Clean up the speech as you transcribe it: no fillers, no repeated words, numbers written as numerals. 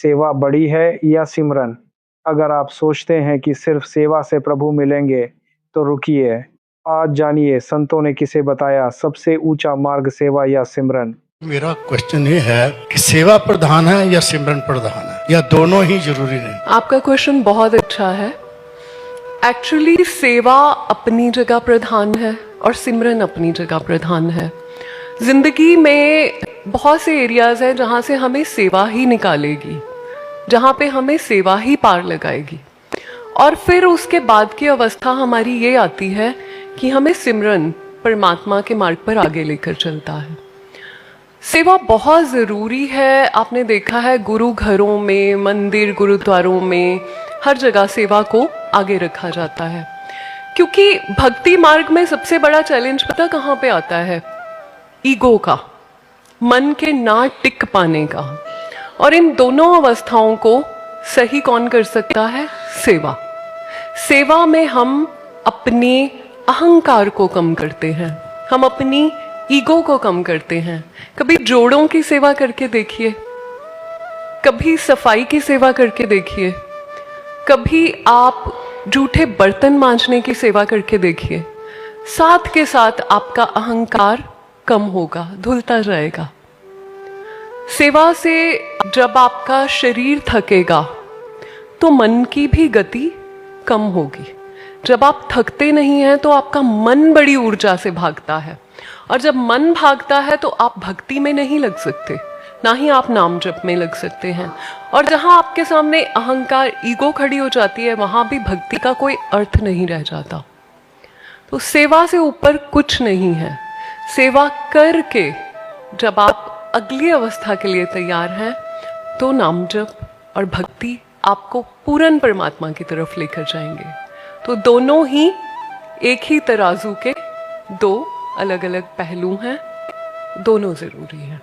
सेवा बड़ी है या सिमरन? अगर आप सोचते हैं कि सिर्फ सेवा से प्रभु मिलेंगे, तो रुकिए। आज जानिए संतों ने किसे बताया सबसे ऊंचा मार्ग, सेवा या सिमरन। मेरा क्वेश्चन ये है कि सेवा प्रधान है या सिमरन प्रधान है, या दोनों ही जरूरी नहीं? आपका क्वेश्चन बहुत अच्छा है। एक्चुअली सेवा अपनी जगह प्रधान है और सिमरन अपनी जगह प्रधान है। जिंदगी में बहुत से एरियाज हैं जहाँ से हमें सेवा ही निकालेगी, जहाँ पे हमें सेवा ही पार लगाएगी, और फिर उसके बाद की अवस्था हमारी ये आती है कि हमें सिमरन परमात्मा के मार्ग पर आगे लेकर चलता है। सेवा बहुत ज़रूरी है। आपने देखा है गुरु घरों में, मंदिर गुरुद्वारों में, हर जगह सेवा को आगे रखा जाता है, क्योंकि भक्ति मार्ग में सबसे बड़ा चैलेंज पता कहाँ पे आता है? ईगो का, मन के ना टिक पाने का। और इन दोनों अवस्थाओं को सही कौन कर सकता है? सेवा। सेवा में हम अपने अहंकार को कम करते हैं, हम अपनी ईगो को कम करते हैं। कभी जोड़ों की सेवा करके देखिए, कभी सफाई की सेवा करके देखिए, कभी आप जूठे बर्तन मांजने की सेवा करके देखिए। साथ के साथ आपका अहंकार कम होगा, धुलता जाएगा। सेवा से जब आपका शरीर थकेगा तो मन की भी गति कम होगी। जब आप थकते नहीं हैं तो आपका मन बड़ी ऊर्जा से भागता है, और जब मन भागता है तो आप भक्ति में नहीं लग सकते, ना ही आप नाम जप में लग सकते हैं। और जहां आपके सामने अहंकार, ईगो खड़ी हो जाती है, वहां भी भक्ति का कोई अर्थ नहीं रह जाता। तो सेवा से ऊपर कुछ नहीं है। सेवा करके जब आप अगली अवस्था के लिए तैयार हैं, तो नाम जप और भक्ति आपको पूर्ण परमात्मा की तरफ लेकर जाएंगे। तो दोनों ही एक ही तराजू के दो अलग अलग पहलू हैं, दोनों जरूरी हैं।